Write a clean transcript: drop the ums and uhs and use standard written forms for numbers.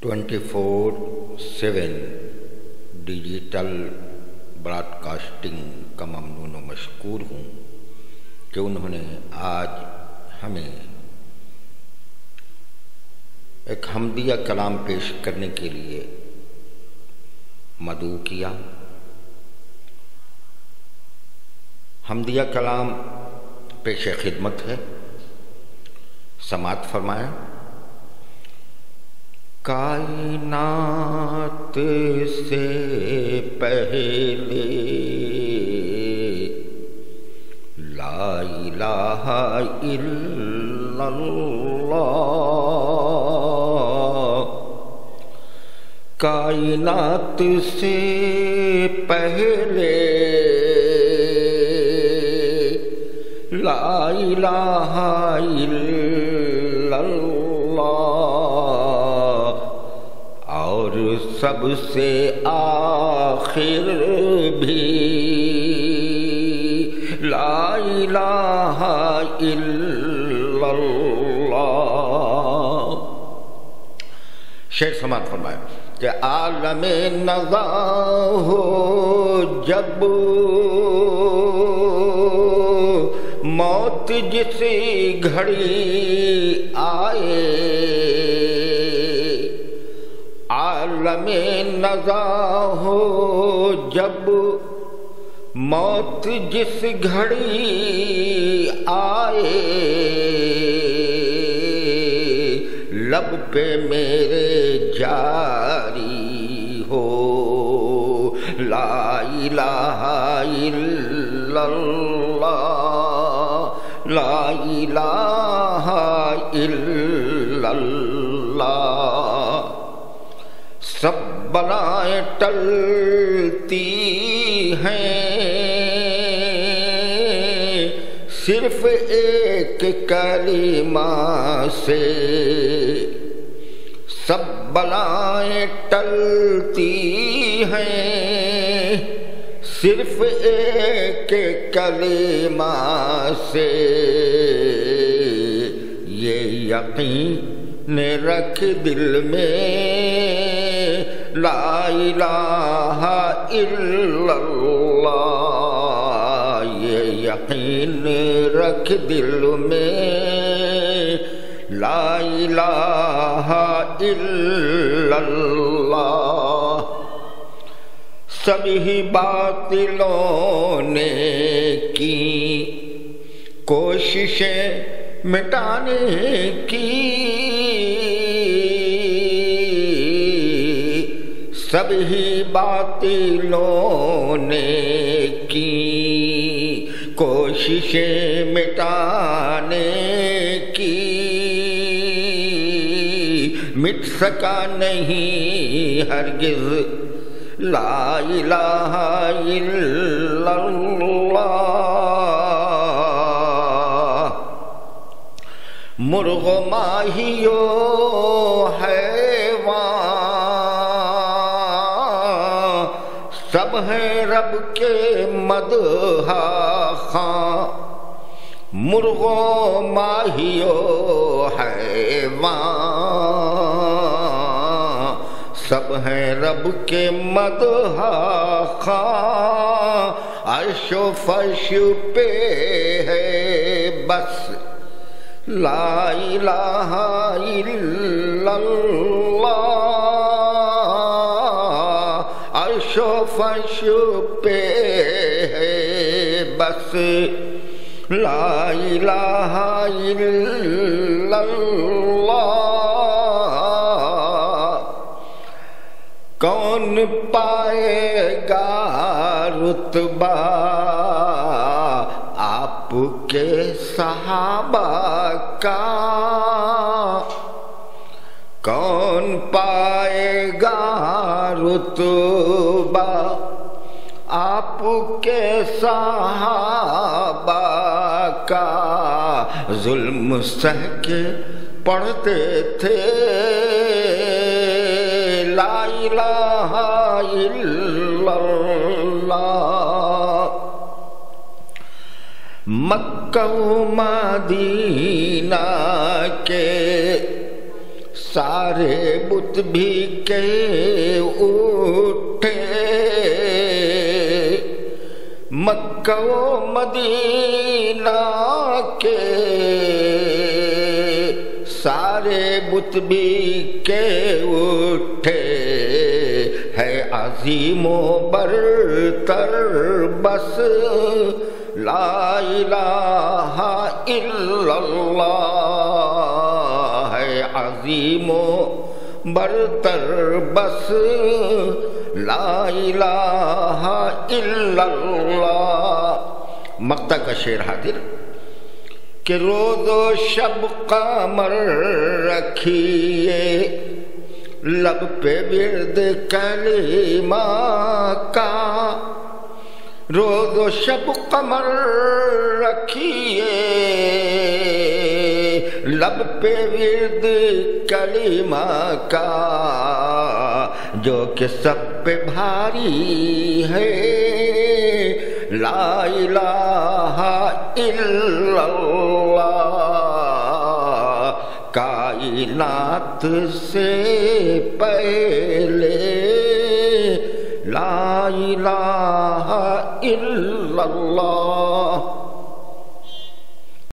24/7 digital Broad casting کا ممنون و مشکور ہوں کہ انہوں نے آج ہمیں ایک حمدیہ کلام پیش کرنے کے لیے مدعو کیا۔ حمدیہ کلام پیش خدمت ہے، سماعت فرمائیں۔ کائنات سے پہلے لا الہ الا اللہ، کائنات سے پہلے لا الہ الا اللہ، اور سب سے آخر بھی لا الہ الا اللہ۔ شعر سماعت فرمائے کہ عالم نزا ہو جب موت جسی گھڑی آئے، عالم نزا ہو جب موت جس گھڑی آئے، لب پہ میرے جاری ہو لا الہ الا اللہ، لا الہ الا اللہ۔ سب بلائیں ٹلتی ہیں صرف ایک کلمہ سے، سب بلائیں ٹلتی ہیں صرف ایک کلمہ سے، یہ یقین رکھ دل میں لا الہ الا اللہ، یہ یقین رکھ دل میں لا الہ الا اللہ۔ سبھی باطلوں نے کی کوششیں مٹانے کی، سبھی باطلوں نے کی کوششیں مٹانے کی، مٹ سکا نہیں ہرگز لا الہ الا اللہ۔ مرغ و ماہیو حیوان سب ہیں رب کے مدح خواں، مرغ و ماہیو حیوان سب ہیں رب کے مدح خواں، عرش و فرش پہ ہے بس لا الہ الا اللہ، عرش و فرش پہ ہے بس لا الہ الا اللہ۔ کون پائے گا رتبہ آپ کے صحابہ کا، کون پائے گا رتبہ آپ کے صحابہ کا، ظلم سہ کے پڑھتے تھے لا الہ الا اللہ۔ مکہ و مدینہ کے سارے بت بھی کہ اٹھے مکہ و مدینہ کے، سارے بت بھی کہ اٹھے ہے عظیم و برتر بس لا الہ الا اللہ، ہے عظیم و برتر بس لا الہ الا اللہ۔ مقطع کا شعر حاضر کہ روز و شب قمر رکھیے لب پہ ورد کلمہ کا، روز و شب قمر رکھیے لب پہ ورد کلمہ کا، جو کہ سب پہ بھاری ہے لا الہ الا اللہ، کائنات سے پہلے لا الہ الا اللہ۔